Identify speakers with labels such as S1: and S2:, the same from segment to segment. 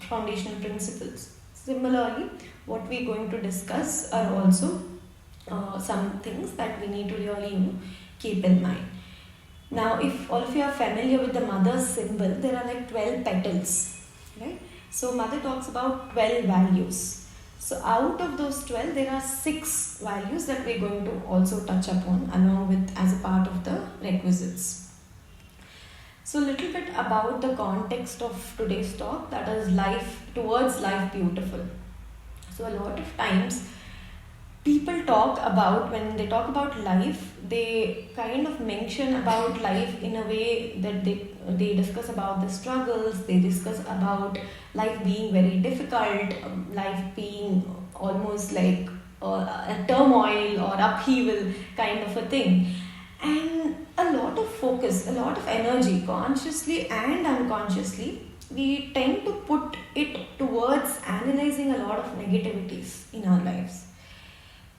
S1: foundational principles. Similarly, what we're going to discuss are also some things that we need to really keep in mind. Now, if all of you are familiar with the mother's symbol, there are like 12 petals, right? So, mother talks about 12 values. So, out of those 12, there are 6 values that we're going to also touch upon along with as a part of the requisites. So, a little bit about the context of today's talk, that is life towards life beautiful. So, a lot of times, people talk about, when they talk about life, they kind of mention about life in a way that they discuss about the struggles, they discuss about life being very difficult, life being almost like a turmoil or upheaval kind of a thing. And a lot of focus, a lot of energy, consciously and unconsciously, we tend to put it towards analyzing a lot of negativities in our lives.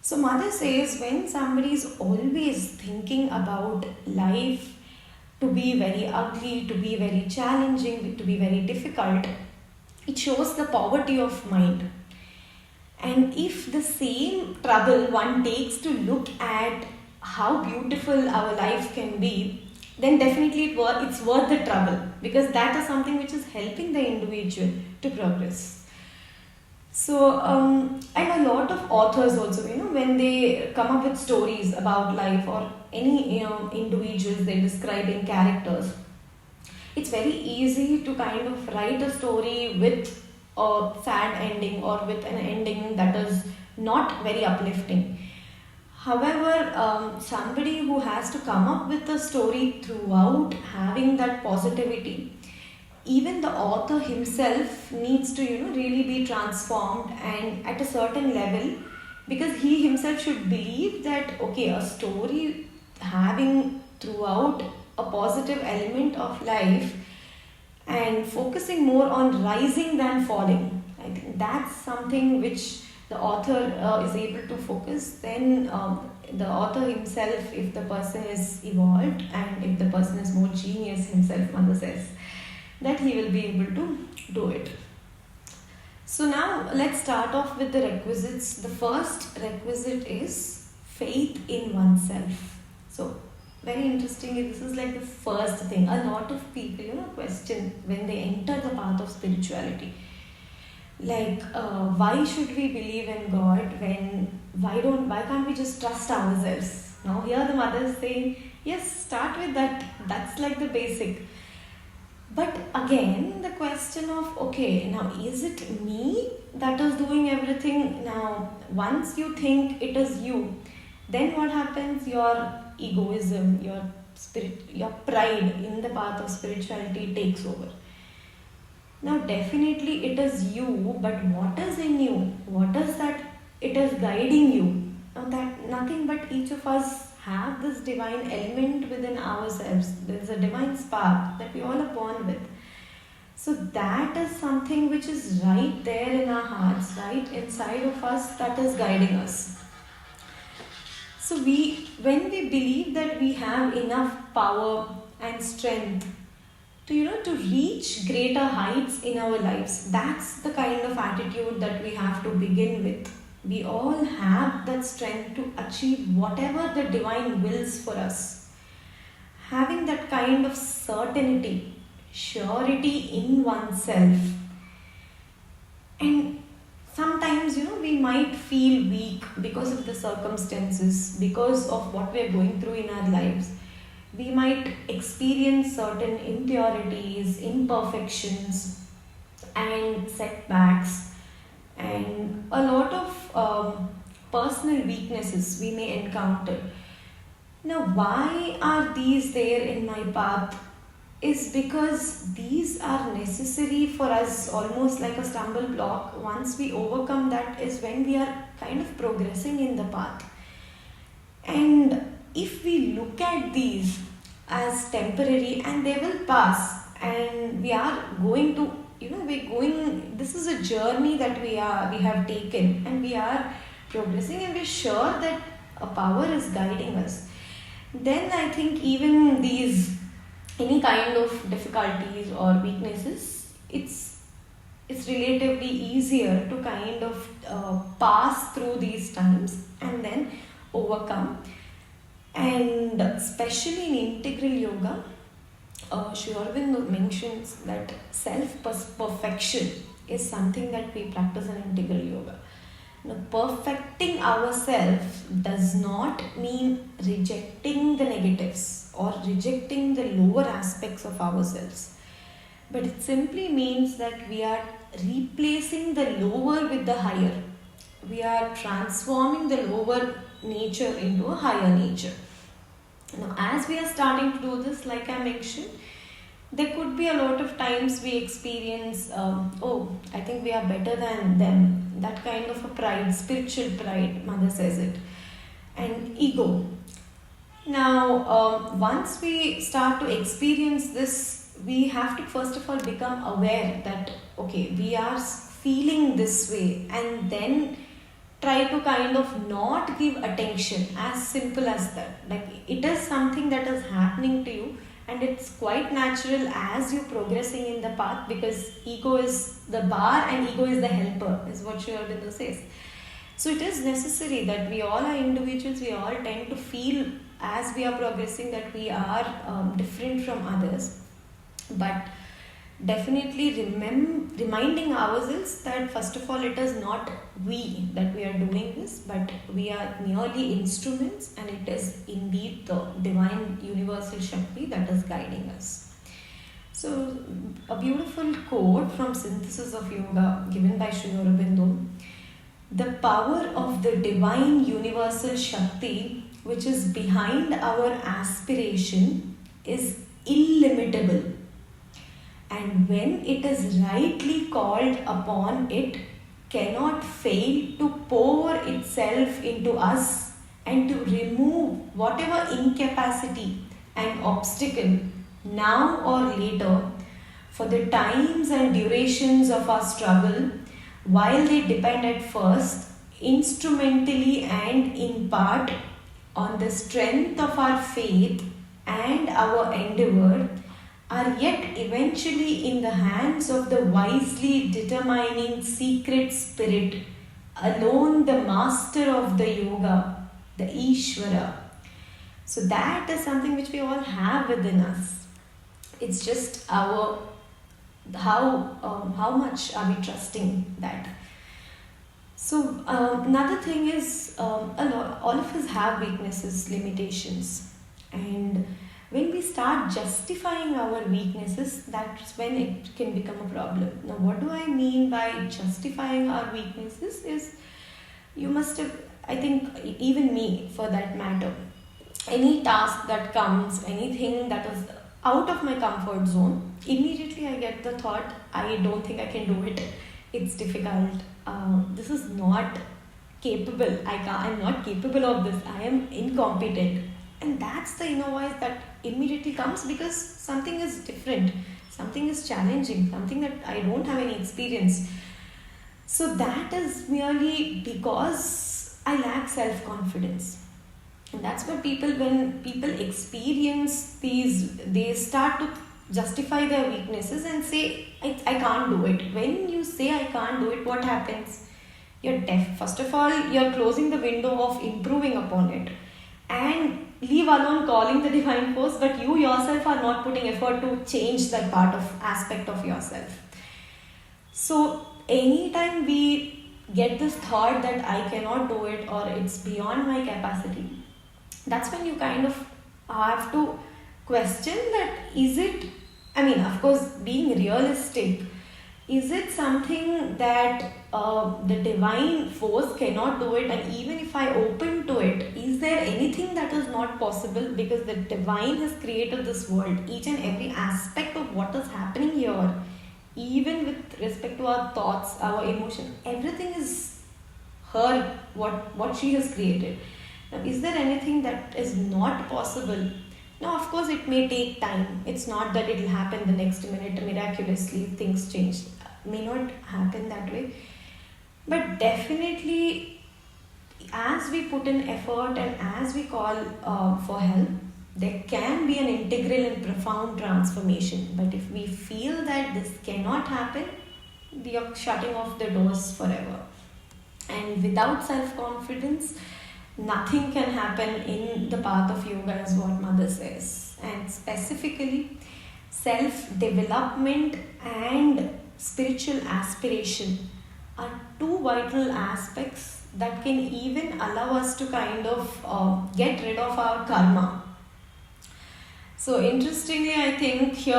S1: So mother says when somebody is always thinking about life to be very ugly, to be very challenging, to be very difficult, it shows the poverty of mind. And if the same trouble one takes to look at how beautiful our life can be, then definitely it's worth the trouble, because that is something which is helping the individual to progress. So, and a lot of authors also, when they come up with stories about life or any, individuals they describe in characters, it's very easy to kind of write a story with a sad ending or with an ending that is not very uplifting. However, somebody who has to come up with a story throughout having that positivity, even the author himself needs to really be transformed and at a certain level, because he himself should believe that okay, a story having throughout a positive element of life and focusing more on rising than falling, I think that's something which the author is able to focus. Then the author himself, if the person is evolved and if the person is more genius himself, mother says, that he will be able to do it. So now let's start off with the requisites. The first requisite is faith in oneself. So very interestingly, this is like the first thing. A lot of people, question when they enter the path of spirituality. Like, why should we believe in God when why can't we just trust ourselves? Now here the mother is saying, yes, start with that. That's like the basic. But again, the question of, okay, now is it me that is doing everything? Now, once you think it is you, then what happens? Your egoism, your pride in the path of spirituality takes over. Now, definitely it is you, but what is in you? What is that it is guiding you? Now, that nothing but each of us have this divine element within ourselves. There's a divine spark that we all are born with. So that is something which is right there in our hearts, right inside of us, that is guiding us. So when we believe that we have enough power and strength to reach greater heights in our lives, that's the kind of attitude that we have to begin with. We all have that strength to achieve whatever the divine wills for us. Having that kind of certainty, surety in oneself. And sometimes, we might feel weak because of the circumstances, because of what we are going through in our lives. We might experience certain impurities, imperfections, and setbacks, and a lot of personal weaknesses we may encounter. Now, why are these there in my path? Is because these are necessary for us, almost like a stumble block. Once we overcome that is when we are kind of progressing in the path. And if we look at these as temporary and they will pass, and we are going to this is a journey that we have taken, and we are progressing, and we're sure that a power is guiding us, then I think even any kind of difficulties or weaknesses, it's relatively easier to kind of pass through these times and then overcome. And especially in integral yoga, Sri Aurobindo mentions that self-perfection is something that we practice in integral yoga. Now, perfecting ourselves does not mean rejecting the negatives or rejecting the lower aspects of ourselves, but it simply means that we are replacing the lower with the higher. We are transforming the lower nature into a higher nature. Now, as we are starting to do this, like I mentioned, there could be a lot of times we experience, oh, I think we are better than them. That kind of a pride, spiritual pride, mother says it, and ego. Now, once we start to experience this, we have to first of all become aware that, okay, we are feeling this way, and then try to kind of not give attention, as simple as that. Like, it is something that is happening to you, and it's quite natural as you're progressing in the path, because ego is the bar and ego is the helper, is what Sri Aurobindo says. So it is necessary that we all are individuals, we all tend to feel as we are progressing that we are different from others, but definitely reminding ourselves that first of all, it is not we that we are doing this, but we are merely instruments, and it is indeed the divine universal Shakti that is guiding us. So, a beautiful quote from Synthesis of Yoga given by Sri Aurobindo: the power of the divine universal Shakti, which is behind our aspiration, is illimitable. And when it is rightly called upon, it cannot fail to pour itself into us and to remove whatever incapacity and obstacle now or later for the times and durations of our struggle, while they depend at first instrumentally and in part on the strength of our faith and our endeavor, are yet eventually in the hands of the wisely determining secret spirit, alone the master of the yoga, the Ishvara. So that is something which we all have within us. It's just how much are we trusting that. So another thing is, all of us have weaknesses, limitations, and when we start justifying our weaknesses, that's when it can become a problem. Now, what do I mean by justifying our weaknesses is, you must have, I think, even me for that matter, any task that comes, anything that is out of my comfort zone, immediately I get the thought, I don't think I can do it. It's difficult. This is not capable. I'm not capable of this. I am incompetent. And that's the inner voice that immediately comes, because something is different, something is challenging, something that I don't have any experience. So that is merely because I lack self-confidence. And that's what when people experience these, they start to justify their weaknesses and say, I can't do it. When you say I can't do it, what happens? You're deaf. First of all, you're closing the window of improving upon it. And leave alone calling the divine force, but you yourself are not putting effort to change that aspect of yourself. So anytime we get this thought that I cannot do it or it's beyond my capacity, that's when you kind of have to question that, is it, of course, being realistic, is it something that the divine force cannot do it, and even if I open to it, is there anything that is not possible? Because the divine has created this world, each and every aspect of what is happening here, even with respect to our thoughts, our emotion, everything is her, what she has created. Now, is there anything that is not possible? Now, of course, it may take time. It's not that it will happen the next minute miraculously, things change. May not happen that way. But definitely, as we put in effort and as we call for help, there can be an integral and profound transformation. But if we feel that this cannot happen, you're shutting off the doors forever. And without self-confidence, nothing can happen in the path of yoga, is what mother says. And specifically, self-development and spiritual aspiration are two vital aspects that can even allow us to kind of get rid of our karma. So interestingly, I think here,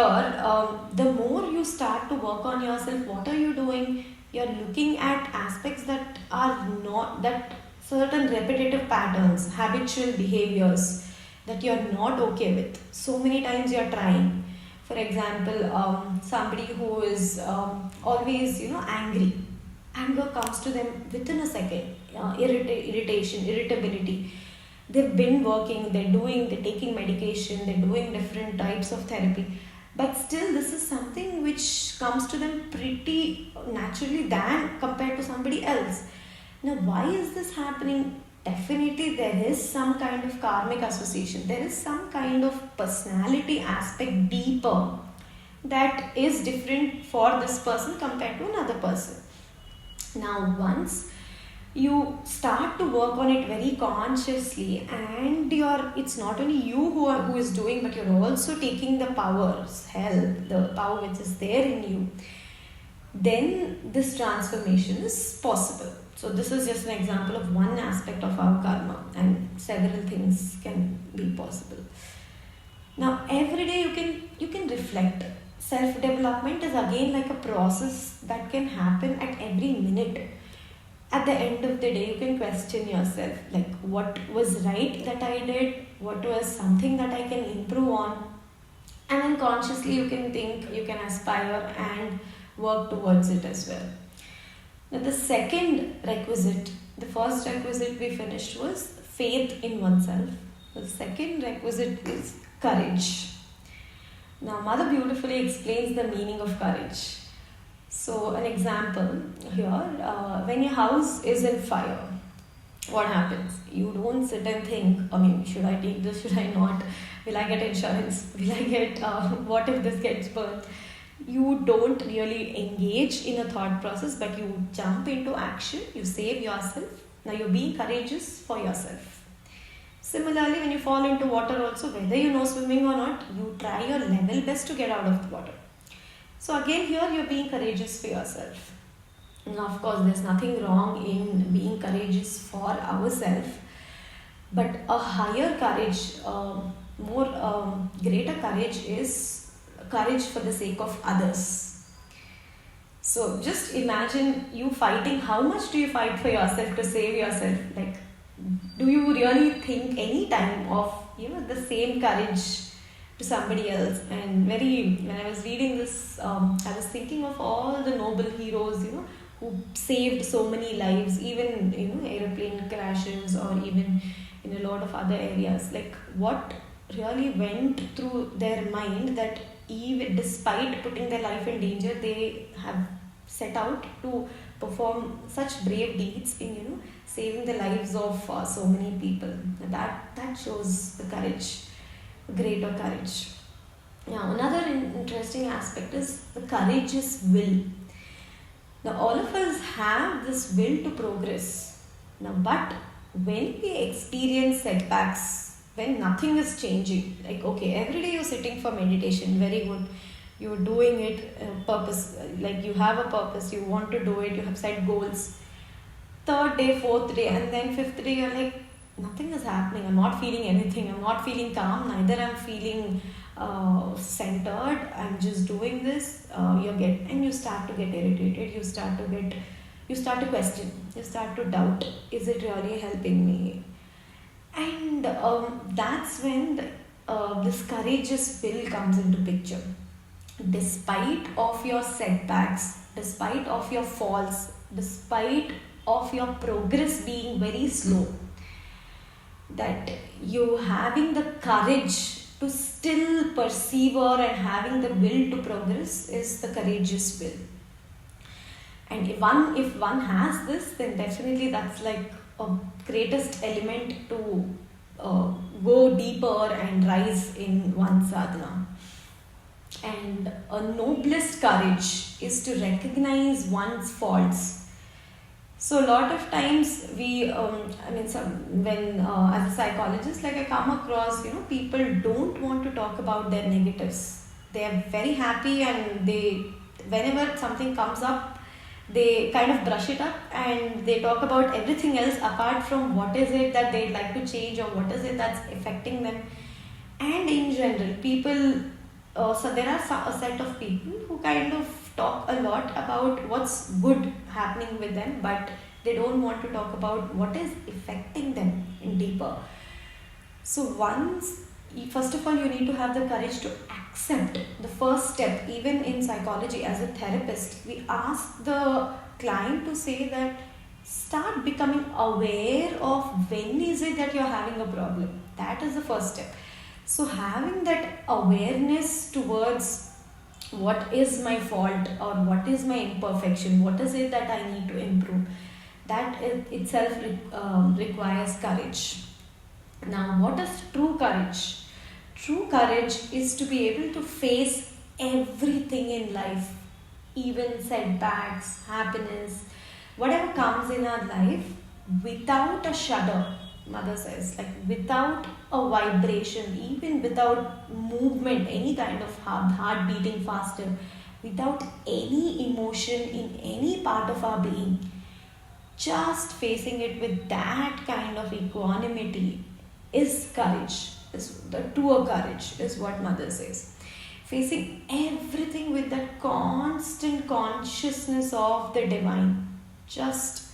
S1: the more you start to work on yourself, what are you doing? You're looking at aspects that are not, that certain repetitive patterns, habitual behaviors that you're not okay with. So many times you're trying. For example, somebody who is always, angry. Anger comes to them within a second. Irritation, irritability. They've been working, they're taking medication, they're doing different types of therapy, but still this is something which comes to them pretty naturally than compared to somebody else. Now, why is this happening? Definitely there is some kind of karmic association, there is some kind of personality aspect deeper that is different for this person compared to another person. Now, once you start to work on it very consciously, and it's not only you who is doing, but you're also taking the power's help, the power which is there in you, then this transformation is possible. So this is just an example of one aspect of our karma, and several things can be possible. Now, every day you can reflect. Self development is again like a process that can happen at every minute. At the end of the day, you can question yourself, like, what was right that I did, what was something that I can improve on, and then consciously you can think, you can aspire and work towards it as well. Now, the second requisite, the first requisite we finished was faith in oneself. The second requisite is courage. Now, Mother beautifully explains the meaning of courage. So, an example here, when your house is in fire, what happens? You don't sit and think, should I take this, should I not? Will I get insurance? Will I get, what if this gets burnt? You don't really engage in a thought process, but you jump into action, you save yourself. Now, you're being courageous for yourself. Similarly, when you fall into water also, whether you know swimming or not, you try your level best to get out of the water. So again, here you're being courageous for yourself. Now, of course, there's nothing wrong in being courageous for ourselves, but a higher courage, greater courage is courage for the sake of others. So just imagine you fighting. How much do you fight for yourself to save yourself? Like, do you really think any time of the same courage to somebody else? And when I was reading this, I was thinking of all the noble heroes, who saved so many lives, even airplane crashes, or even in a lot of other areas. Like, what really went through their mind that even despite putting their life in danger, they have set out to perform such brave deeds in saving the lives of so many people. That shows the courage, greater courage. Now, another interesting aspect is the courageous will. Now, all of us have this will to progress. Now, but when we experience setbacks, when nothing is changing, like, okay, every day you're sitting for meditation, very good. You're doing it purpose, like you have a purpose, you want to do it, you have set goals. Third day, fourth day, and then fifth day, you're like, nothing is happening. I'm not feeling anything. I'm not feeling calm. Neither I'm feeling centered. I'm just doing this. And you start to get irritated. You start to question. You start to doubt. Is it really helping me? And that's when this courageous will comes into picture. Despite of your setbacks, despite of your falls, despite of your progress being very slow, that you having the courage to still persevere and having the will to progress is the courageous will. And if one has this, then definitely that's like a greatest element to go deeper and rise in one's sadhana. And a noblest courage is to recognize one's faults. So a lot of times when as a psychologist, like I come across, people don't want to talk about their negatives. They are very happy, and whenever something comes up, they kind of brush it up and they talk about everything else apart from what is it that they'd like to change or what is it that's affecting them. And in general, so there are a set of people who kind of talk a lot about what's good happening with them, but they don't want to talk about what is affecting them in deeper. So first of all, you need to have the courage to accept the first step. Even in psychology, as a therapist, we ask the client to say that start becoming aware of when is it that you're having a problem. That is the first step. So having that awareness towards what is my fault or what is my imperfection, what is it that I need to improve, that itself requires courage. Now, what is true courage? True courage is to be able to face everything in life, even setbacks, happiness, whatever comes in our life, without a shudder. Mother says, like without a vibration, even without movement, any kind of heart beating faster, without any emotion in any part of our being, just facing it with that kind of equanimity is courage. Is the true courage, is what Mother says. Facing everything with that constant consciousness of the divine, just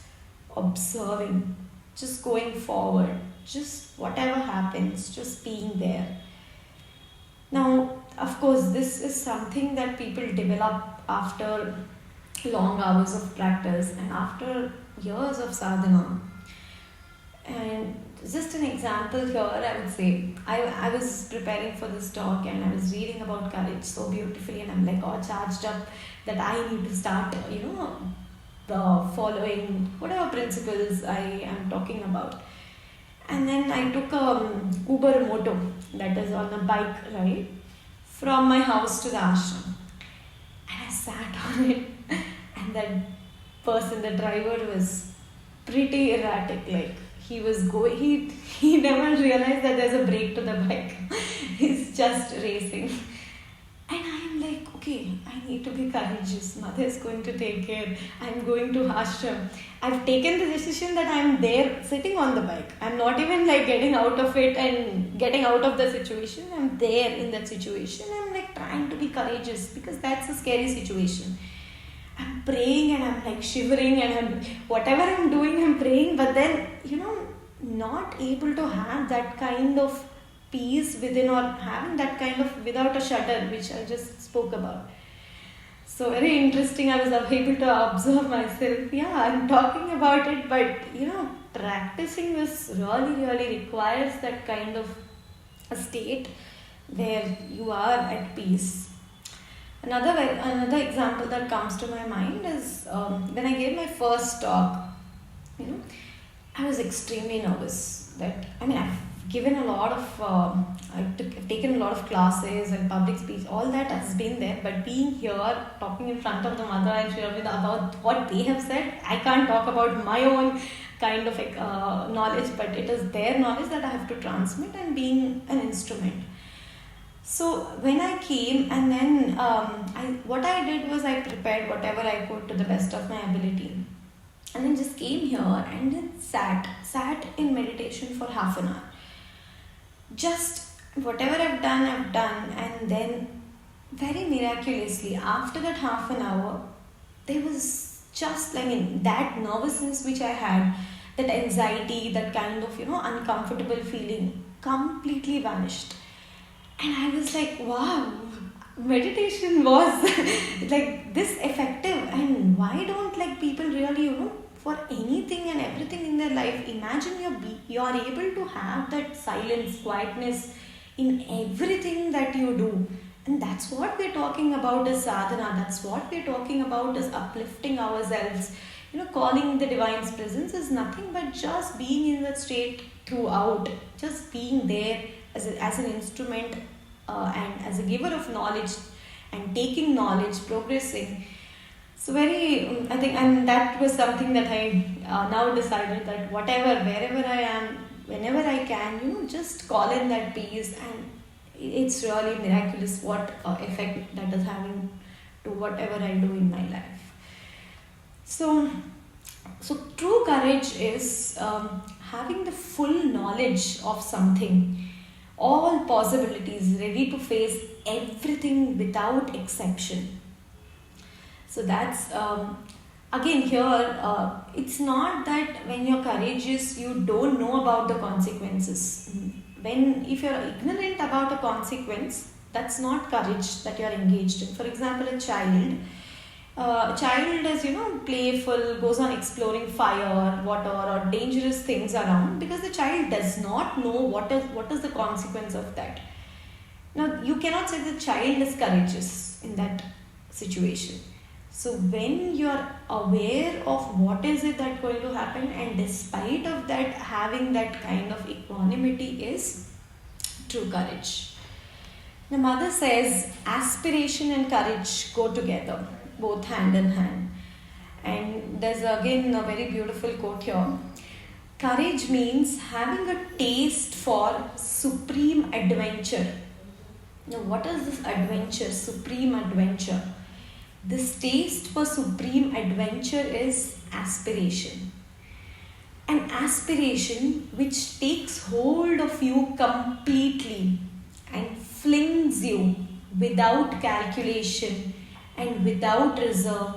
S1: observing, just going forward, just whatever happens, just being there. Now, of course, this is something that people develop after long hours of practice and after years of sadhana. And just an example here, I would say, I was preparing for this talk and I was reading about courage so beautifully, and I'm like all charged up that I need to start, the following whatever principles I am talking about. And then I took a Uber Moto, that is on a bike ride, from my house to the ashram. And I sat on it, and that person, the driver, was pretty erratic. Like he was going, he never realized that there's a brake to the bike. He's just racing. And I'm like, okay, I need to be courageous. Mother is going to take care. I'm going to ashram. I've taken the decision that I'm there sitting on the bike. I'm not even like getting out of it and getting out of the situation. I'm there in that situation. I'm like trying to be courageous because that's a scary situation. I'm praying and I'm like shivering and whatever I'm doing, I'm praying. But then, not able to have that kind of peace within, or having that kind of without a shudder, which I just spoke about. So very interesting. I was able to observe myself. Yeah, I'm talking about it, but practicing this really requires that kind of a state where you are at peace. Another example that comes to my mind is when I gave my first talk. I was extremely nervous. I've given a lot of, I've taken a lot of classes and public speech, all that has been there, but being here, talking in front of the Mother and Sri Aurobindo about what they have said, I can't talk about my own kind of knowledge, but it is their knowledge that I have to transmit and being an instrument. So when I came, and then what I did was I prepared whatever I could to the best of my ability. And then just came here and then sat in meditation for half an hour. Just whatever I've done, and then very miraculously after that half an hour, there was just that nervousness which I had, that anxiety, that kind of uncomfortable feeling completely vanished. And I was like, wow, meditation was like this effective. And why don't people really for anything and everything in their life, imagine you're able to have that silence, quietness in everything that you do. And that's what we're talking about as sadhana. That's what we're talking about as uplifting ourselves. Calling the divine's presence is nothing but just being in that state throughout, just being there as an instrument and as a giver of knowledge, and taking knowledge, progressing. So I think, and that was something that I now decided that whatever, wherever I am, whenever I can, just call in that peace, and it's really miraculous what effect that is having to whatever I do in my life. So true courage is having the full knowledge of something, all possibilities, ready to face everything without exception. So that's again here. It's not that when you're courageous, you don't know about the consequences. If you're ignorant about a consequence, that's not courage that you're engaged in. For example, a child. Child is playful, goes on exploring fire, water, or dangerous things around because the child does not know what is the consequence of that. Now you cannot say the child is courageous in that situation. So when you are aware of what is it that's going to happen, and despite of that having that kind of equanimity, is true courage. The mother says aspiration and courage go together, both hand in hand. And there's again a very beautiful quote here. Courage means having a taste for supreme adventure. Now, what is this adventure, supreme adventure? This taste for supreme adventure is aspiration. An aspiration which takes hold of you completely and flings you without calculation and without reserve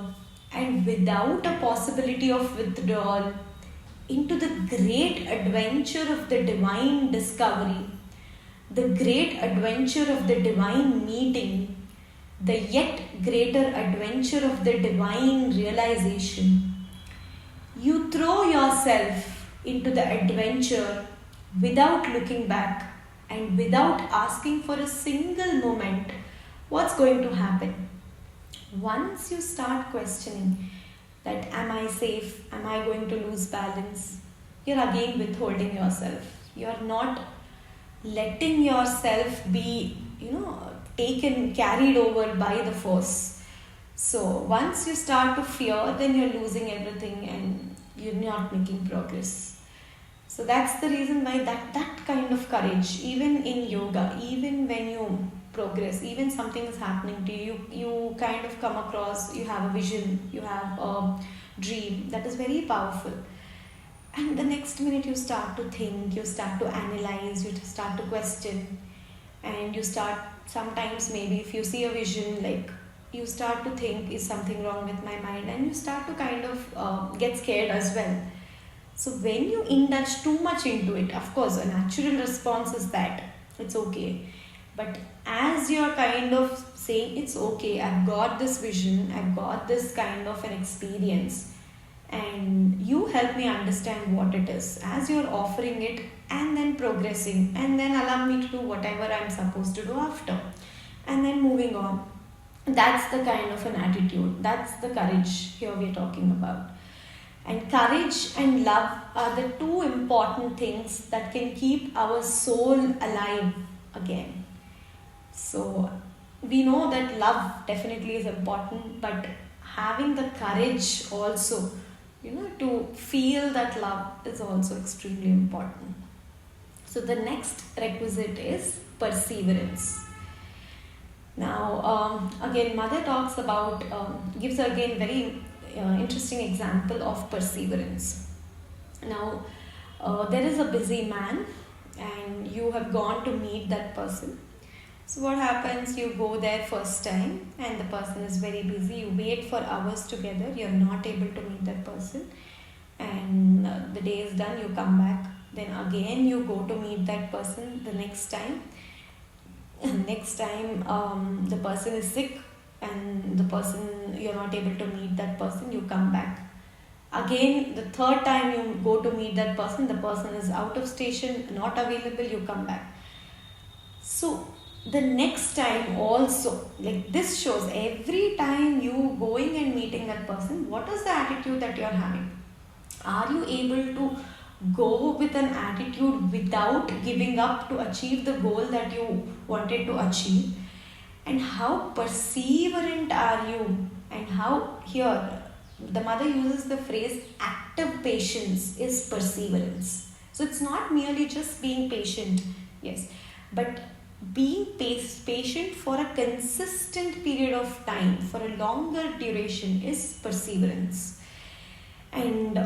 S1: and without a possibility of withdrawal into the great adventure of the divine discovery, the great adventure of the divine meeting, the yet greater adventure of the divine realization. You throw yourself into the adventure without looking back and without asking for a single moment what's going to happen. Once you start questioning that am I safe, am I going to lose balance, you're again withholding yourself. You're not letting yourself be, carried over by the force. So once you start to fear, then you're losing everything and you're not making progress. So that's the reason why that kind of courage, even in yoga, even when you progress, even something is happening to you, you kind of come across, you have a vision, you have a dream that is very powerful. And the next minute you start to think, you start to analyze, you start to question, and you start, sometimes maybe if you see a vision, like you start to think, is something wrong with my mind? And you start to kind of get scared as well. So when you indulge too much into it, of course, a natural response is that it's okay. But as you're kind of saying, it's okay, I've got this vision, I've got this kind of an experience, and you help me understand what it is, as you're offering it and then progressing, and then allow me to do whatever I'm supposed to do after, and then moving on. That's the kind of an attitude, that's the courage here we're talking about. And courage and love are the two important things that can keep our soul alive again. So we know that love definitely is important, but having the courage also, to feel that love is also extremely important. So the next requisite is perseverance. Now, again, Mother talks about, gives again very interesting example of perseverance. Now, there is a busy man and you have gone to meet that person. So what happens, you go there first time and the person is very busy, you wait for hours together, you're not able to meet that person, and the day is done, you come back, then again you go to meet that person the next time. Next time the person is sick and the person, you're not able to meet that person, you come back. Again, the third time you go to meet that person, the person is out of station, not available, you come back. So the next time also, like this shows every time you going and meeting that person, what is the attitude that you are having? Are you able to go with an attitude without giving up to achieve the goal that you wanted to achieve? and how perseverant are you, and how here the mother uses the phrase active patience is perseverance. So it's not merely just being patient, yes, but being patient for a consistent period of time, for a longer duration, is perseverance. And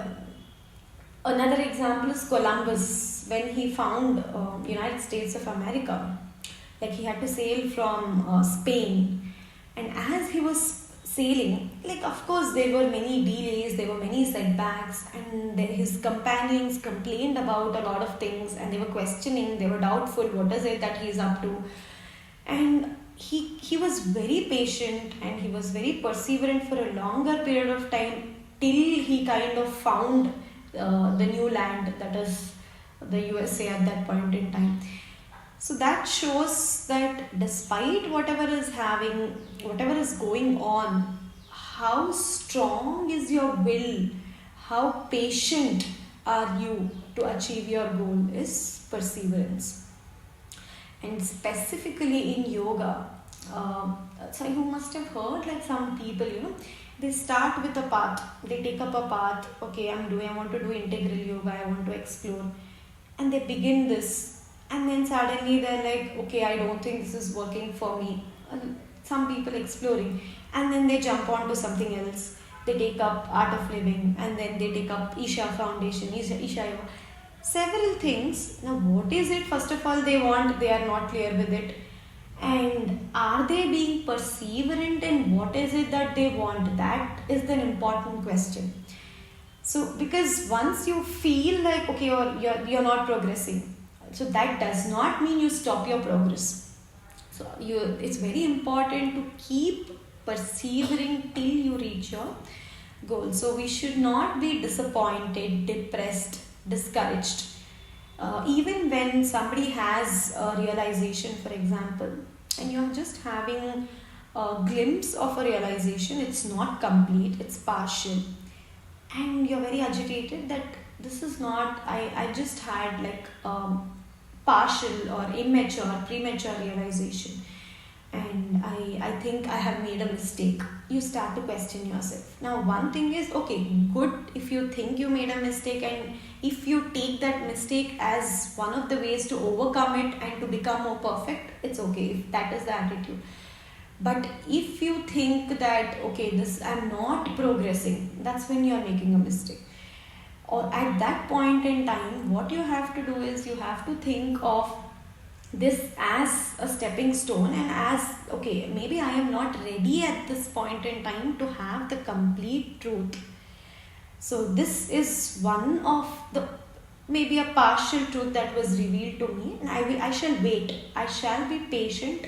S1: another example is Columbus, when he found United States of America. Like he had to sail from Spain, and as he was sailing, like of course there were many delays, there were many setbacks, and his companions complained about a lot of things, and they were questioning, they were doubtful, what is it that he is up to. And he was very patient, and he was very perseverant for a longer period of time, till he kind of found the new land, that is the USA at that point in time. So that shows that despite whatever is going on, how strong is your will, how patient are you to achieve your goal, is perseverance. And specifically in yoga, so you must have heard, like some people, they start with a path, they take up a path, okay, I want to do integral yoga, I want to explore, and they begin this. And then suddenly they're like, okay, I don't think this is working for me. Some people exploring. And then they jump on to something else. They take up art of living, and then they take up Isha Foundation, Isha Yoga. Several things. Now what is it, first of all, they want? They are not clear with it. And are they being perseverant in what is it that they want? That is the important question. So because once you feel like, okay, you're not progressing, so that does not mean you stop your progress. So it's very important to keep persevering till you reach your goal. So we should not be disappointed, depressed, discouraged. Even when somebody has a realization, for example, and you're just having a glimpse of a realization, it's not complete, it's partial, and you're very agitated that this is not, I just had like partial or immature, premature realization, and I think I have made a mistake. You start to question yourself. Now one thing is, okay, good if you think you made a mistake, and if you take that mistake as one of the ways to overcome it and to become more perfect, it's okay if that is the attitude. But if you think that, okay, I'm not progressing, that's when you're making a mistake. Or at that point in time, what you have to do is you have to think of this as a stepping stone, and as, okay, maybe I am not ready at this point in time to have the complete truth. So this is one of the, maybe a partial truth that was revealed to me, and I shall wait. I shall be patient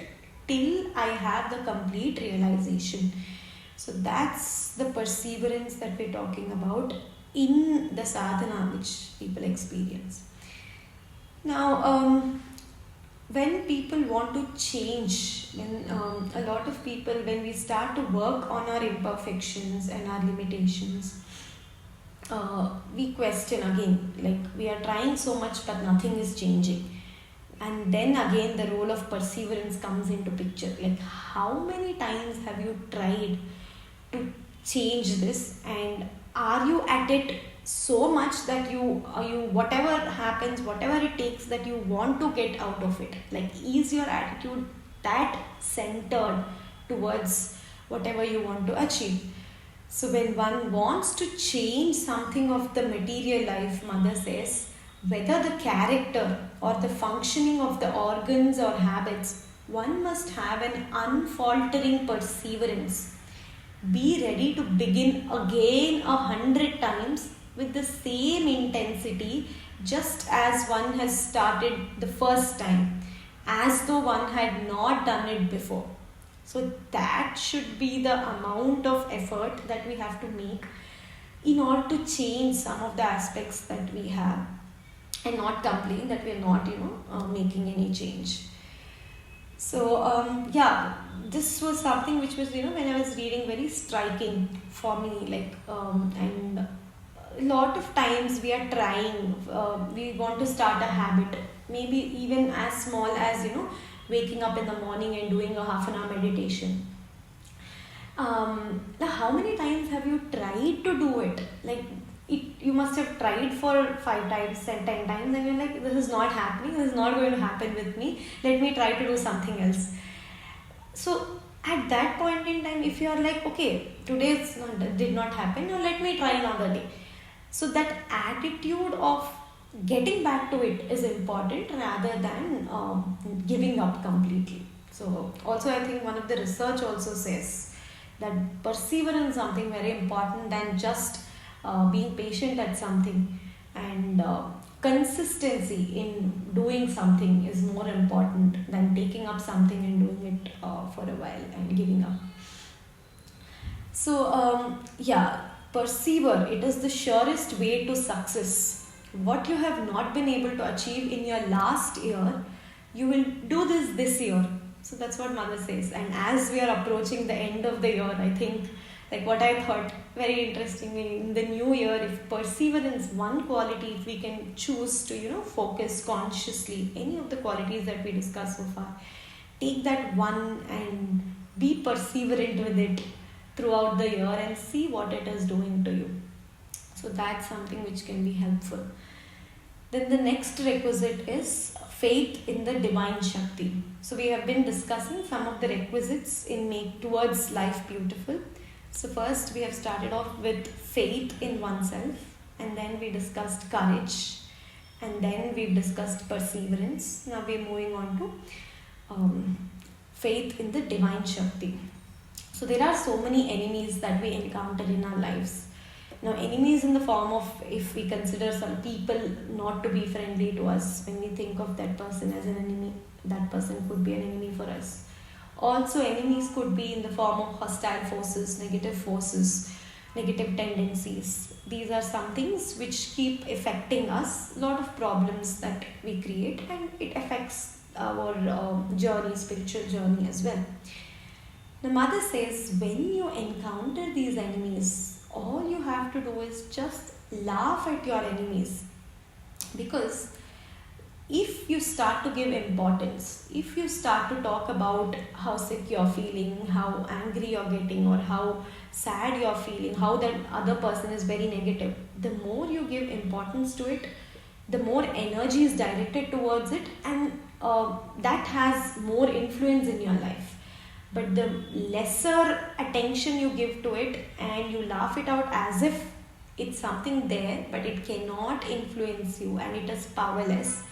S1: till I have the complete realization. So that's the perseverance that we're talking about in the sadhana which people experience. Now, when people want to change, when a lot of people, when we start to work on our imperfections and our limitations, we question again, like we are trying so much but nothing is changing. And then again the role of perseverance comes into picture. Like how many times have you tried to change this, and are you at it so much that you whatever happens, whatever it takes, that you want to get out of it? Like, is your attitude that centered towards whatever you want to achieve? So when one wants to change something of the material life, mother says, whether the character or the functioning of the organs or habits, one must have an unfaltering perseverance. Be ready to begin again 100 times with the same intensity, just as one has started the first time, as though one had not done it before. So that should be the amount of effort that we have to make in order to change some of the aspects that we have, and not complain that we are not, making any change. So this was something which was, when I was reading, very striking for me. And a lot of times we are trying, we want to start a habit, maybe even as small as, waking up in the morning and doing a half an hour meditation. Now, how many times have you tried to do it? Like, you must have tried for 5 times and 10 times, and you're like, this is not happening, this is not going to happen with me, let me try to do something else. So, at that point in time, if you are like, okay, today did not happen, now let me try another day. So, that attitude of getting back to it is important rather than giving up completely. So, also, I think one of the research also says that perseverance is something very important than just being patient at something, and consistency in doing something is more important than taking up something and doing it for a while and giving up. So persevere, it is the surest way to success. What you have not been able to achieve in your last year, you will do this year. So that's what mother says. And as we are approaching the end of the year, I think, like what I thought very interestingly, in the new year, if perseverance, one quality, if we can choose to focus consciously any of the qualities that we discussed so far, take that one and be perseverant with it throughout the year and see what it is doing to you. So that's something which can be helpful. Then the next requisite is faith in the divine Shakti. So we have been discussing some of the requisites in make towards life beautiful. So first we have started off with faith in oneself, and then we discussed courage, and then we've discussed perseverance. Now we're moving on to faith in the divine Shakti. So there are so many enemies that we encounter in our lives. Now, enemies in the form of, if we consider some people not to be friendly to us, when we think of that person as an enemy, that person could be an enemy for us. Also, enemies could be in the form of hostile forces, negative tendencies. These are some things which keep affecting us, a lot of problems that we create, and it affects our spiritual journey as well. The mother says, when you encounter these enemies, all you have to do is just laugh at your enemies. Because if you start to give importance, if you start to talk about how sick you're feeling, how angry you're getting, or how sad you're feeling, how that other person is very negative, the more you give importance to it, the more energy is directed towards it, and that has more influence in your life. But the lesser attention you give to it and you laugh it out as if it's something there but it cannot influence you and it is powerless,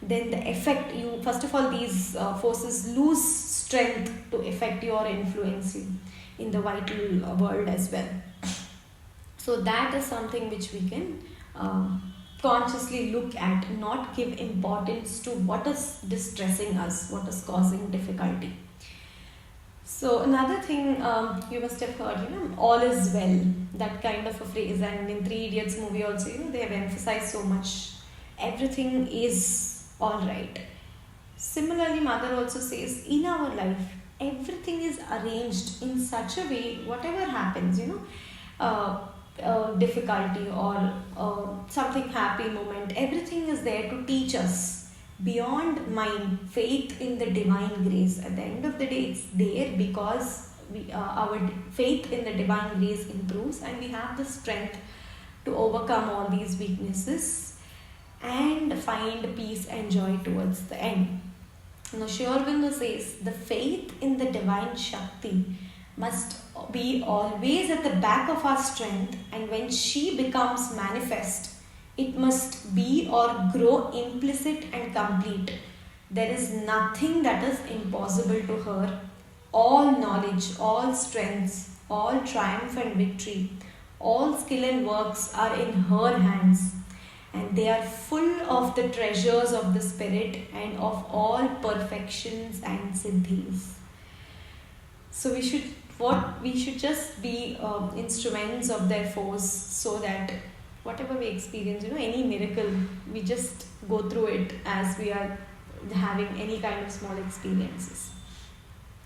S1: then the effect, you first of all, these forces lose strength to affect you or influence you in the vital world as well. So that is something which we can consciously look at, not give importance to what is distressing us, what is causing difficulty. So another thing you must have heard, all is well, that kind of a phrase, and in Three Idiots movie also, they have emphasized so much, everything is all right. Similarly, mother also says, in our life, everything is arranged in such a way, whatever happens, difficulty or something happy moment, everything is there to teach us. Beyond mind, faith in the divine grace. At the end of the day, it's there because our faith in the divine grace improves and we have the strength to overcome all these weaknesses and find peace and joy towards the end. Now, Sri Aurobindo says, the faith in the divine Shakti must be always at the back of our strength, and when she becomes manifest, it must be or grow implicit and complete. There is nothing that is impossible to her. All knowledge, all strengths, all triumph and victory, all skill and works are in her hands, and they are full of the treasures of the spirit and of all perfections and siddhis. So we should just be instruments of their force, so that whatever we experience, any miracle, we just go through it as we are having any kind of small experiences.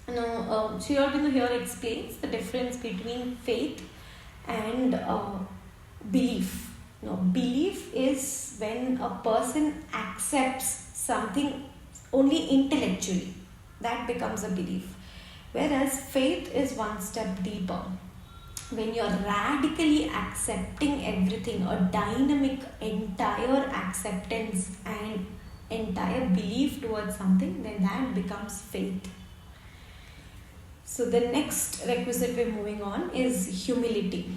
S1: Now, Sri Aurobindo here explains the difference between faith and belief. Now, belief is when a person accepts something only intellectually. That becomes a belief. Whereas faith is one step deeper. When you're radically accepting everything, a dynamic entire acceptance and entire belief towards something, then that becomes faith. So the next requisite we're moving on is humility.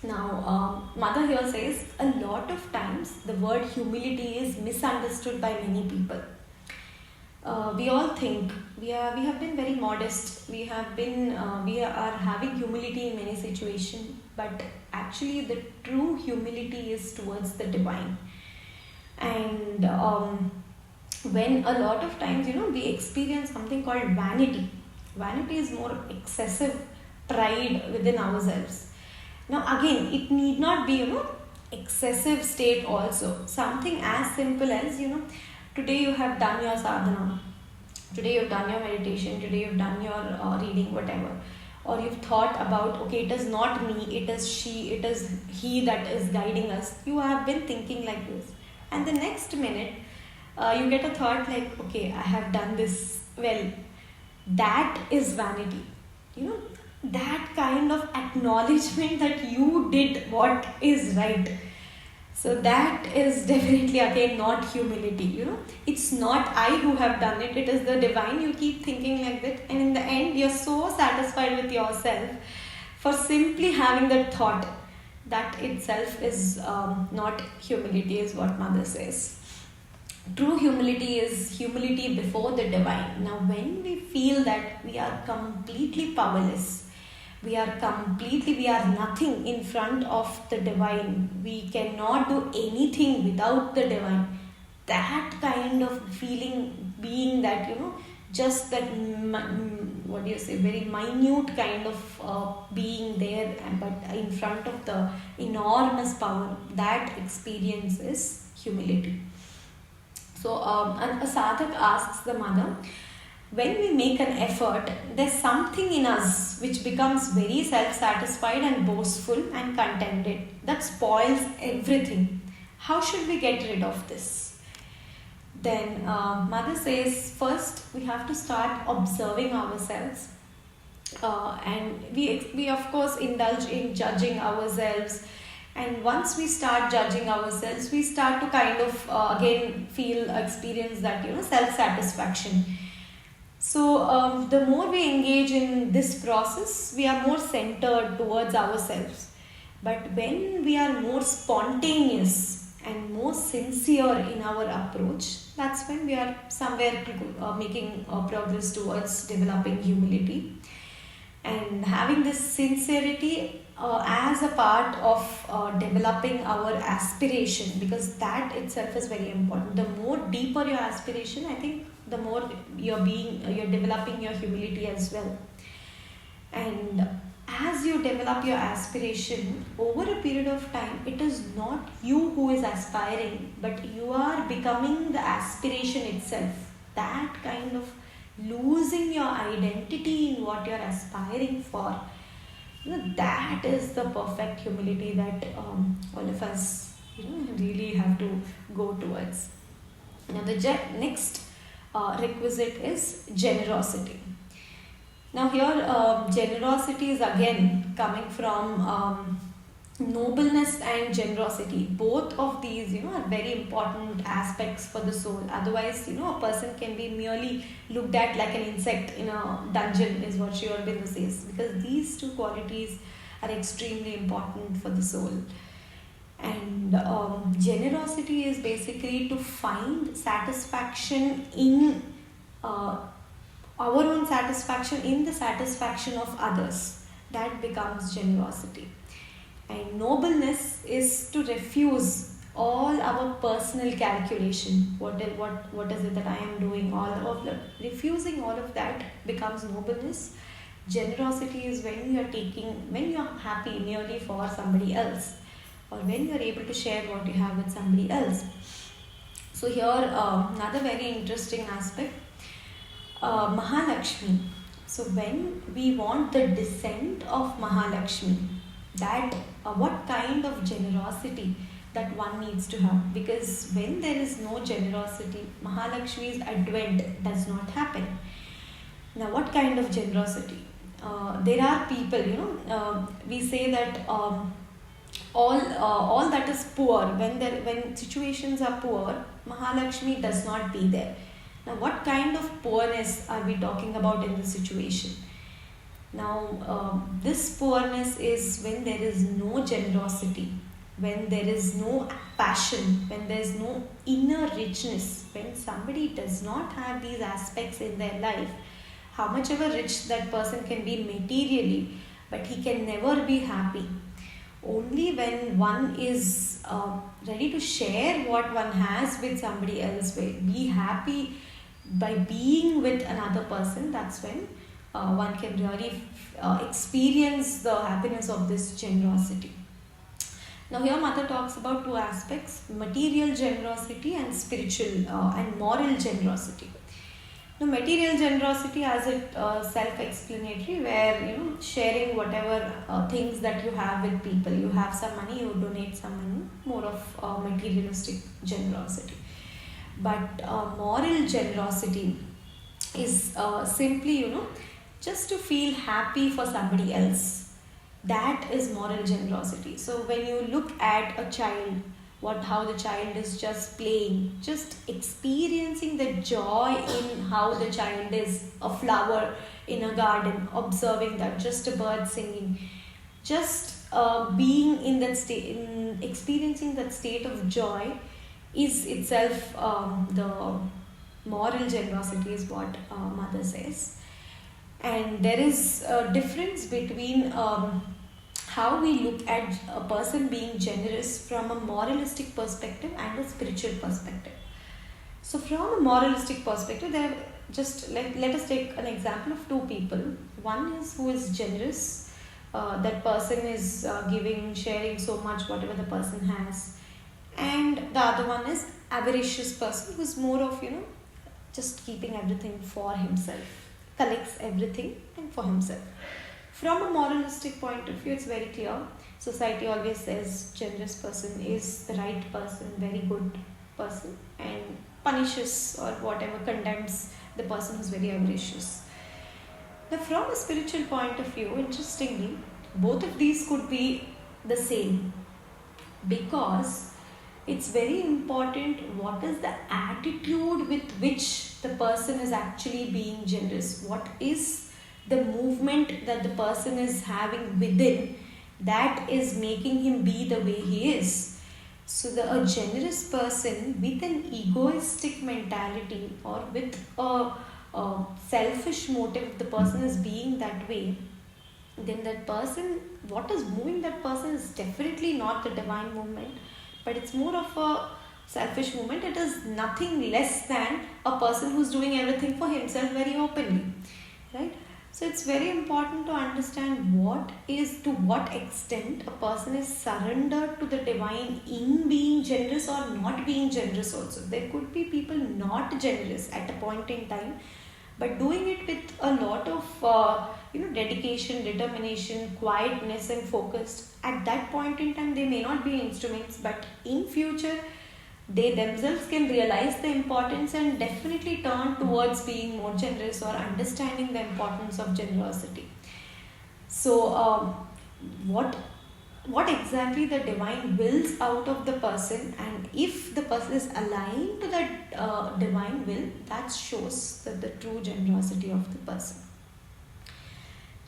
S1: Now, Mother here says a lot of times the word humility is misunderstood by many people. We all think we have been very modest. We are having humility in many situations, but actually the true humility is towards the divine. And when a lot of times we experience something called vanity. Vanity is more excessive pride within ourselves. Now again, it need not be excessive state also. Something as simple as today you have done your sadhana, today you've done your meditation, today you've done your reading, whatever, or you've thought about, okay, it is not me, it is she, it is he that is guiding us. You have been thinking like this, and the next minute you get a thought like, okay, I have done this well. That is vanity. That kind of acknowledgement that you did what is right. So that is definitely again not humility. It's not I who have done it, it is the divine. You keep thinking like that, and in the end you're so satisfied with yourself for simply having that thought. That itself is not humility, is what Mother says. True humility is humility before the divine. Now when we feel that we are completely powerless, we are nothing in front of the divine, we cannot do anything without the divine, that kind of feeling, being that just that very minute kind of being there, but in front of the enormous power, that experience is humility. So a sadhak asks the Mother, when we make an effort, there's something in us which becomes very self-satisfied and boastful and contented that spoils everything. How should we get rid of this? Then Mother says, first we have to start observing ourselves, and we of course indulge in judging ourselves. And once we start judging ourselves, we start to kind of again experience that self-satisfaction. So the more we engage in this process, we are more centered towards ourselves. But when we are more spontaneous and more sincere in our approach, that's when we are somewhere making progress towards developing humility. And having this sincerity as a part of developing our aspiration, because that itself is very important. The more deeper your aspiration, I think the more you're developing your humility as well. And as you develop your aspiration over a period of time, it is not you who is aspiring, but you are becoming the aspiration itself. That kind of losing your identity in what you're aspiring for, that is the perfect humility that all of us really have to go towards. Now the next requisite is generosity. Now here generosity is again coming from nobleness and generosity. Both of these are very important aspects for the soul. Otherwise a person can be merely looked at like an insect in a dungeon, is what Sri Aurobindo says, because these two qualities are extremely important for the soul. And generosity is basically to find satisfaction in our own satisfaction, in the satisfaction of others. That becomes generosity. And nobleness is to refuse all our personal calculation. What is it that I am doing? Refusing all of that becomes nobleness. Generosity is when you are happy merely for somebody else, or when you are able to share what you have with somebody else. So here another very interesting aspect, Mahalakshmi. So when we want the descent of Mahalakshmi, that what kind of generosity that one needs to have, because when there is no generosity, Mahalakshmi's advent does not happen. Now, what kind of generosity? There are people, we say that all that is poor, when situations are poor, Mahalakshmi does not be there. Now, what kind of poorness are we talking about in this situation? Now, this poorness is when there is no generosity, when there is no passion, when there is no inner richness, when somebody does not have these aspects in their life, how much ever rich that person can be materially, but he can never be happy. Only when one is ready to share what one has with somebody else, be happy by being with another person, that's when one can really experience the happiness of this generosity. Now, here Mother talks about two aspects: material generosity and spiritual and moral generosity. Now, material generosity, as it self-explanatory, where sharing whatever things that you have with people. You have some money, you donate some money, more of materialistic generosity. But moral generosity is simply just to feel happy for somebody else. That is moral generosity. So when you look at a child, how the child is just playing, just experiencing the joy in how the child is a flower in a garden, observing that, just a bird singing, just being in that state, experiencing that state of joy is itself the moral generosity, is what Mother says. And there is a difference between how we look at a person being generous from a moralistic perspective and a spiritual perspective. So from a moralistic perspective, just let us take an example of two people. One is who is generous. That person is giving, sharing so much whatever the person has. And the other one is avaricious person, who is more of just keeping everything for himself, collects everything and for himself. From a moralistic point of view, it's very clear. Society always says generous person is the right person, very good person, and punishes or whatever, condemns the person who's very avaricious. Now, from a spiritual point of view, interestingly, both of these could be the same, because it's very important what is the attitude with which the person is actually being generous. What is the movement that the person is having within that is making him be the way he is. So a generous person with an egoistic mentality or with a selfish motive, the person is being that way, then that person, what is moving that person is definitely not the divine movement, but it's more of a selfish movement. It is nothing less than a person who's doing everything for himself very openly, right? So it's very important to understand to what extent a person is surrendered to the divine in being generous or not being generous also. There could be people not generous at a point in time, but doing it with a lot of dedication, determination, quietness and focus. At that point in time, they may not be instruments, but in future, they themselves can realize the importance and definitely turn towards being more generous or understanding the importance of generosity. So, what exactly the divine wills out of the person, and if the person is aligned to that divine will, that shows the true generosity of the person.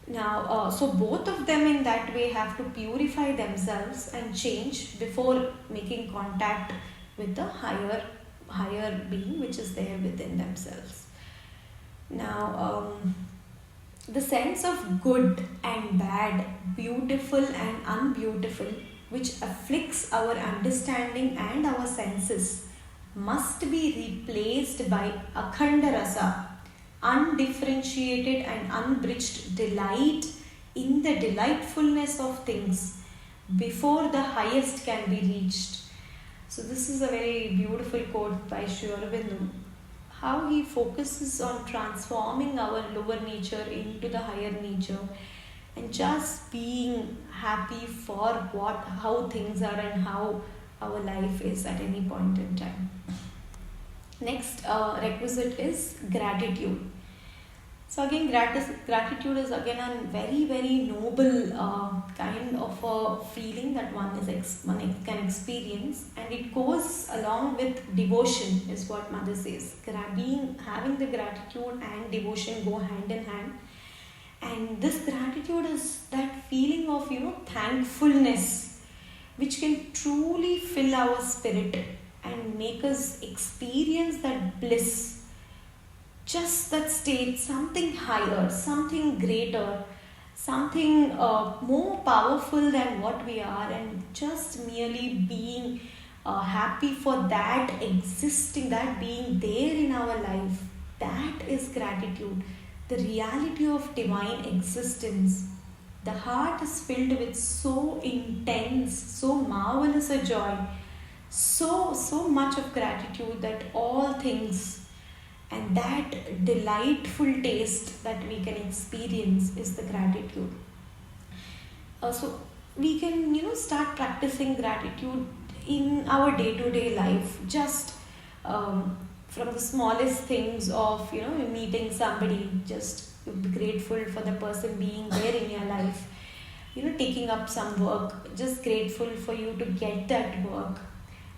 S1: Now, so both of them in that way have to purify themselves and change before making contact with the higher being which is there within themselves. Now, the sense of good and bad, beautiful and unbeautiful, which afflicts our understanding and our senses, must be replaced by akhanda rasa, undifferentiated and unbridged delight in the delightfulness of things before the highest can be reached. So this is a very beautiful quote by Sri Aurobindo. How he focuses on transforming our lower nature into the higher nature and just being happy for how things are and how our life is at any point in time. Next requisite is gratitude. So again, gratitude is again a very very noble kind of a feeling that one can experience, and it goes along with devotion, is what mother says. Having the gratitude and devotion go hand in hand, and this gratitude is that feeling of thankfulness, which can truly fill our spirit and make us experience that bliss, just that state, something higher, something greater, something more powerful than what we are, and just merely being happy for that existing, that being there in our life. That is gratitude, the reality of divine existence. The heart is filled with so intense, so marvelous a joy, so much of gratitude that all things, and that delightful taste that we can experience is the gratitude. So we can start practicing gratitude in our day-to-day life, just from the smallest things of meeting somebody, just be grateful for the person being there in your life. Taking up some work, just grateful for you to get that work.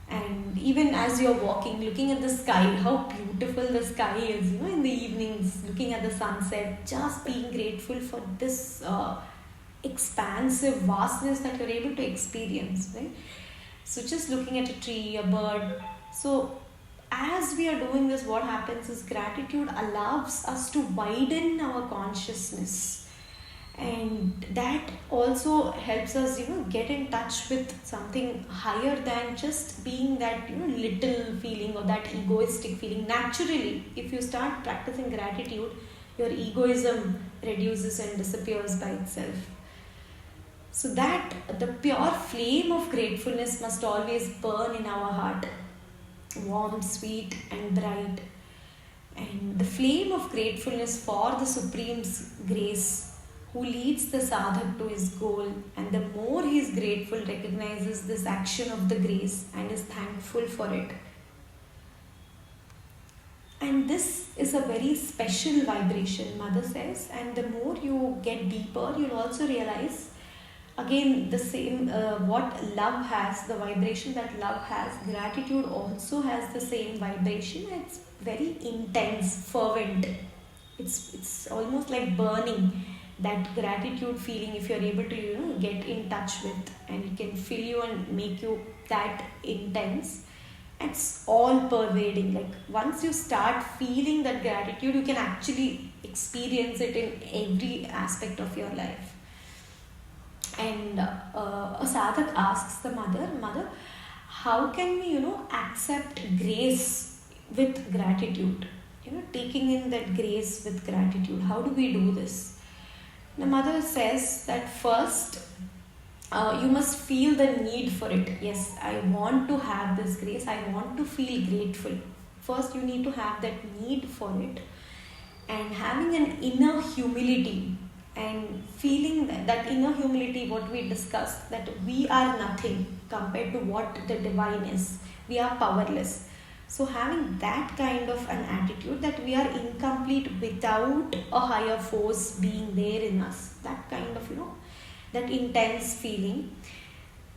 S1: And even as you're walking, looking at the sky, how beautiful the sky is, in the evenings, looking at the sunset, just being grateful for this expansive vastness that you're able to experience, right? So just looking at a tree, a bird. So as we are doing this, what happens is gratitude allows us to widen our consciousness. And that also helps us get in touch with something higher than just being that little feeling or that egoistic feeling. Naturally, if you start practicing gratitude, your egoism reduces and disappears by itself. So that the pure flame of gratefulness must always burn in our heart, warm, sweet and bright. And the flame of gratefulness for the Supreme's grace, who leads the sadhak to his goal, and the more he is grateful, recognizes this action of the grace and is thankful for it. And this is a very special vibration, mother says, and the more you get deeper, you'll also realize again the same what love has, the vibration that love has. Gratitude also has the same vibration. It's very intense, fervent. It's almost like burning. That gratitude feeling, if you're able to get in touch with, and it can fill you and make you that intense, it's all pervading. Like once you start feeling that gratitude, you can actually experience it in every aspect of your life. And a sadhak asks the mother, how can we accept grace with gratitude, taking in that grace with gratitude? How do we do this? The mother says that first you must feel the need for it. Yes, I want to have this grace. I want to feel grateful. First, you need to have that need for it. And having an inner humility and feeling that inner humility, what we discussed, that we are nothing compared to what the divine is. We are powerless. So having that kind of an attitude that we are incomplete without a higher force being there in us, that kind of, that intense feeling.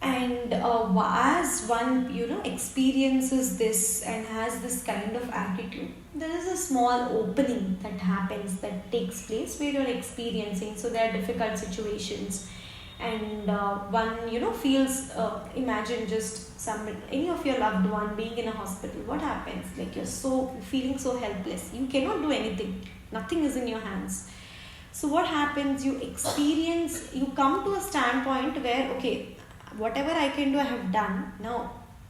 S1: And as one, experiences this and has this kind of attitude, there is a small opening that happens, that takes place where you're experiencing. So there are difficult situations. And one feels, imagine just any of your loved one being in a hospital. What happens? Like you're feeling so helpless, you cannot do anything, nothing is in your hands. So what happens, you come to a standpoint where, okay, whatever I can do, I have done.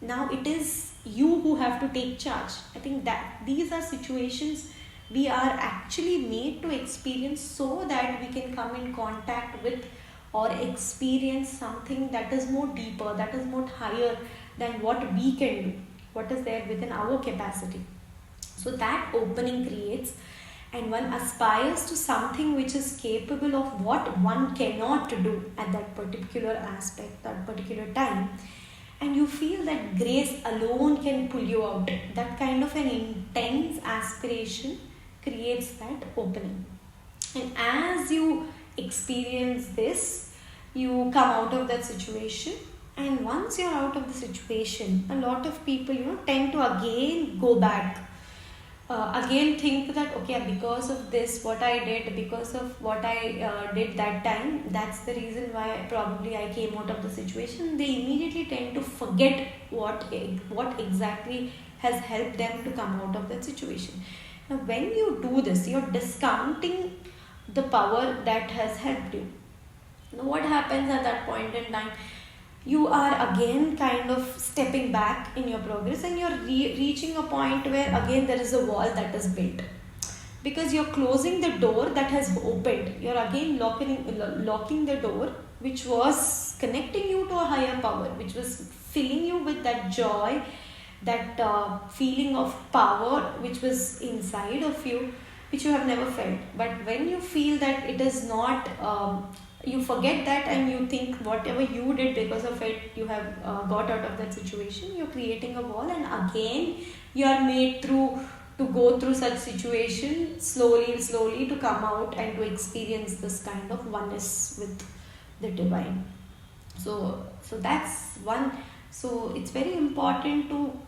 S1: Now it is you who have to take charge. I think that these are situations we are actually made to experience, so that we can come in contact with or experience something that is more deeper, that is more higher than what we can do, what is there within our capacity. So that opening creates, and one aspires to something which is capable of what one cannot do at that particular aspect, that particular time. And you feel that grace alone can pull you out. That kind of an intense aspiration creates that opening. And as you experience this, you come out of that situation. And once you're out of the situation, a lot of people, tend to again go back. Again think that, okay, because of this, what I did, because of what I did that time, that's the reason why probably I came out of the situation. They immediately tend to forget what exactly has helped them to come out of that situation. Now, when you do this, you're discounting the power that has helped you. Now, what happens at that point in time? You are again kind of stepping back in your progress, and you're reaching a point where again there is a wall that is built, because you're closing the door that has opened. You're again locking the door which was connecting you to a higher power, which was filling you with that joy, that feeling of power which was inside of you, which you have never felt. But when you feel that it is not, you forget that, and you think whatever you did, because of it you have got out of that situation, you're creating a wall, and again you are made to go through such situation slowly to come out and to experience this kind of oneness with the divine. So that's one. So it's very important to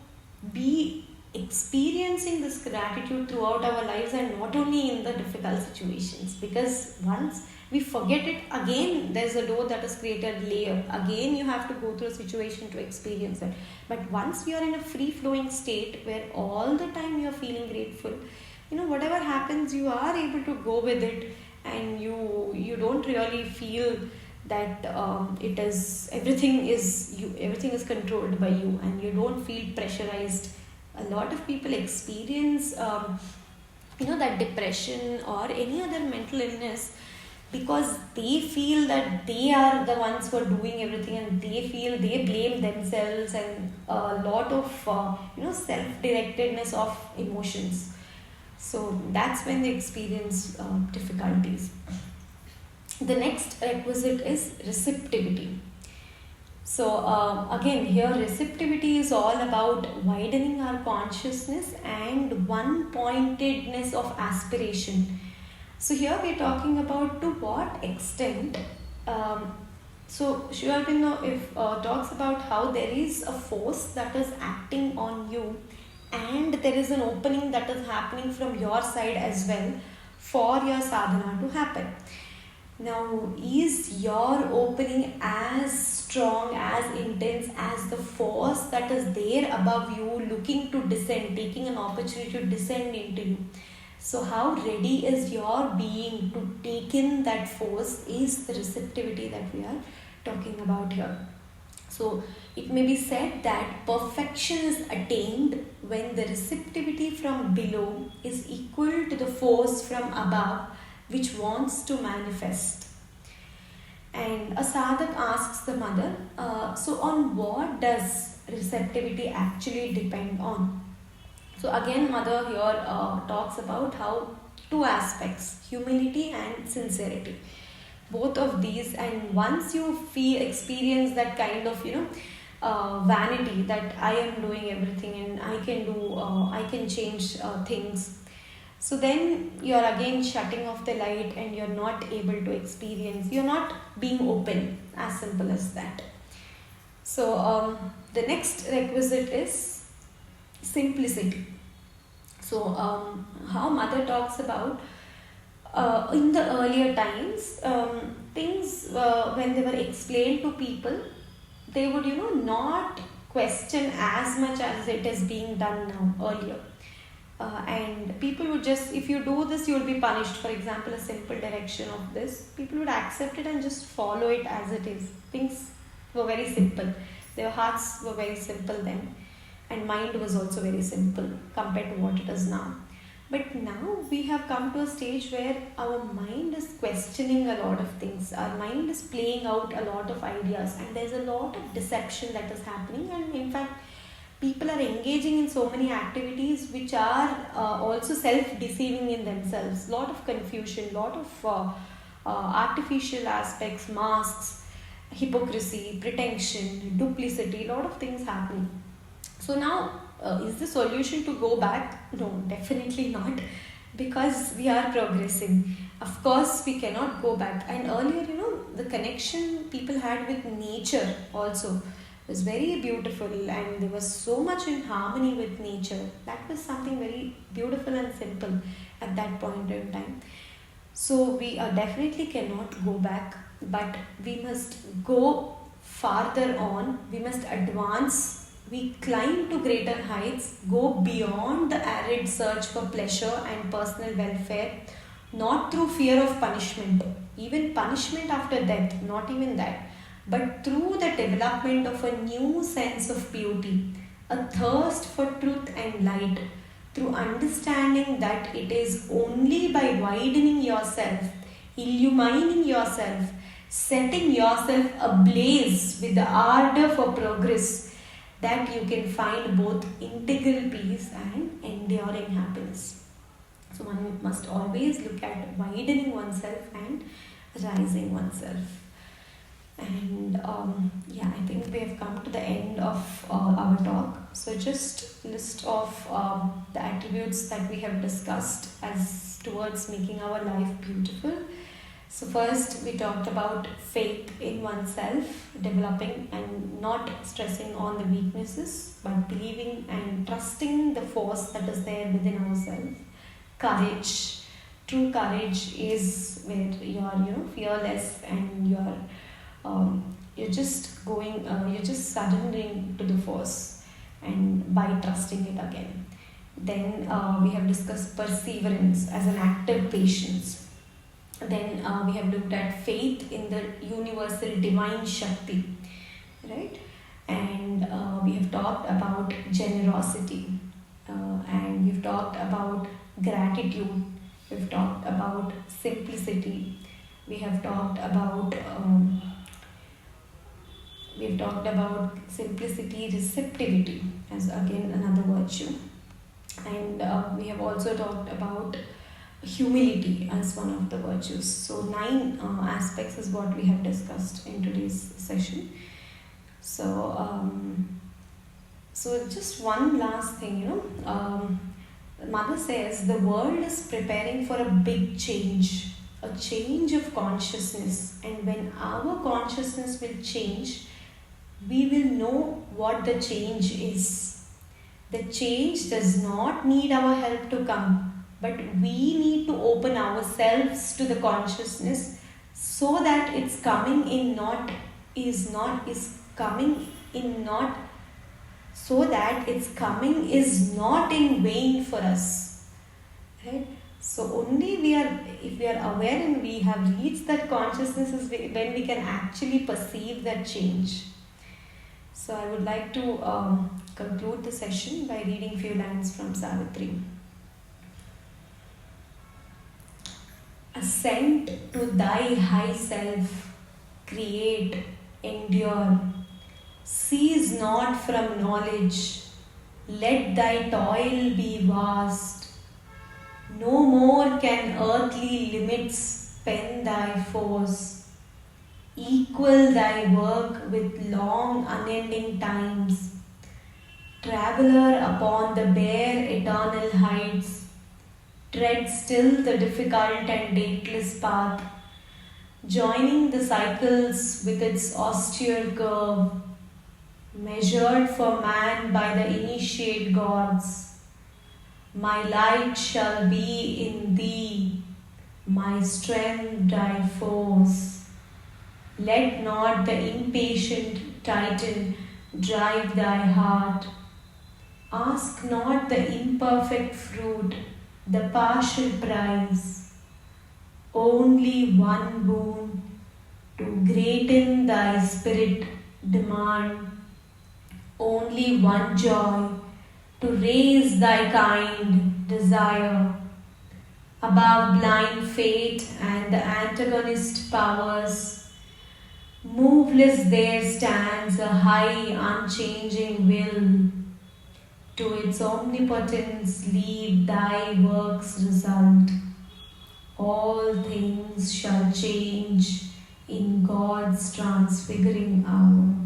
S1: be experiencing this gratitude throughout our lives, and not only in the difficult situations, because once we forget it, again there's a door that is created layer. Again you have to go through a situation to experience it. But once you are in a free flowing state where all the time you are feeling grateful, whatever happens, you are able to go with it, and you don't really feel that everything is controlled by you, and you don't feel pressurized. A lot of people experience that depression or any other mental illness because they feel that they are the ones who are doing everything, and they feel they blame themselves, and a lot of self-directedness of emotions. So that's when they experience difficulties. The next requisite is receptivity. So again, here receptivity is all about widening our consciousness and one-pointedness of aspiration. So here we are talking about to what extent. So Sri Aurobindo talks about how there is a force that is acting on you, and there is an opening that is happening from your side as well for your sadhana to happen. Now, is your opening as strong, as intense as the force that is there above you, looking to descend, taking an opportunity to descend into you? So how ready is your being to take in that force is the receptivity that we are talking about here. So it may be said that perfection is attained when the receptivity from below is equal to the force from above which wants to manifest. And a sadhak asks the mother, so on what does receptivity actually depend on? So again, mother here talks about how two aspects, humility and sincerity. Both of these, and once you experience that kind of vanity that I am doing everything and I can change things. So then you're again shutting off the light, and you're not able to experience, you're not being open, as simple as that. So the next requisite is simplicity. So how mother talks about in the earlier times, things when they were explained to people, they would not question as much as it is being done now earlier. And people would just, if you do this, you will be punished. For example, a simple direction of this, people would accept it and just follow it as it is. Things were very simple. Their hearts were very simple then, and mind was also very simple compared to what it is now. But now we have come to a stage where our mind is questioning a lot of things. Our mind is playing out a lot of ideas, and there's a lot of deception that is happening. And in fact, people are engaging in so many activities which are also self-deceiving in themselves. Lot of confusion, lot of artificial aspects, masks, hypocrisy, pretension, duplicity, lot of things happening. So now, is the solution to go back? No, definitely not. because we are progressing. Of course, we cannot go back. And earlier, the connection people had with nature also was very beautiful, and they were so much in harmony with nature. That was something very beautiful and simple at that point in time. So we definitely cannot go back, but we must go farther on. We must advance. We climb to greater heights, go beyond the arid search for pleasure and personal welfare, not through fear of punishment, even punishment after death, not even that, but through the development of a new sense of beauty, a thirst for truth and light, through understanding that it is only by widening yourself, illumining yourself, setting yourself ablaze with the ardor for progress, that you can find both integral peace and enduring happiness. So one must always look at widening oneself and rising oneself. And I think we have come to the end of our talk. So just list of the attributes that we have discussed as towards making our life beautiful. So first we talked about faith in oneself, developing and not stressing on the weaknesses, but believing and trusting the force that is there within ourselves. Courage. True courage is where you are, fearless, and you're just going, you're just surrendering to the force, and by trusting it again. Then we have discussed perseverance as an active patience. Then we have looked at faith in the universal divine Shakti, right? And we have talked about generosity, and we've talked about gratitude. We've talked about simplicity. We have talked about simplicity, receptivity as again another virtue, and we have also talked about humility as one of the virtues. So 9 aspects is what we have discussed in today's session. So just one last thing, Mother says the world is preparing for a big change, a change of consciousness, and when our consciousness will change, we will know what the change is. The change does not need our help to come, but we need to open ourselves to the consciousness, so that it's coming in not is not is coming in not so that its coming is not in vain for us, right? So only if we are aware and we have reached that consciousness is when we can actually perceive that change. So I would like to conclude the session by reading few lines from Savitri. Ascend to thy high self, create, endure. Cease not from knowledge, let thy toil be vast. No more can earthly limits pen thy force. Equal thy work with long unending times. Traveller upon the bare eternal heights, tread still the difficult and dateless path, joining the cycles with its austere curve, measured for man by the initiate gods. My light shall be in thee, my strength thy force. Let not the impatient titan drive thy heart. Ask not the imperfect fruit, the partial prize. Only one boon to greaten thy spirit demand. Only one joy to raise thy kind desire. Above blind fate and the antagonist powers, moveless there stands a high unchanging will. To its omnipotence leave thy work's result. All things shall change in God's transfiguring hour.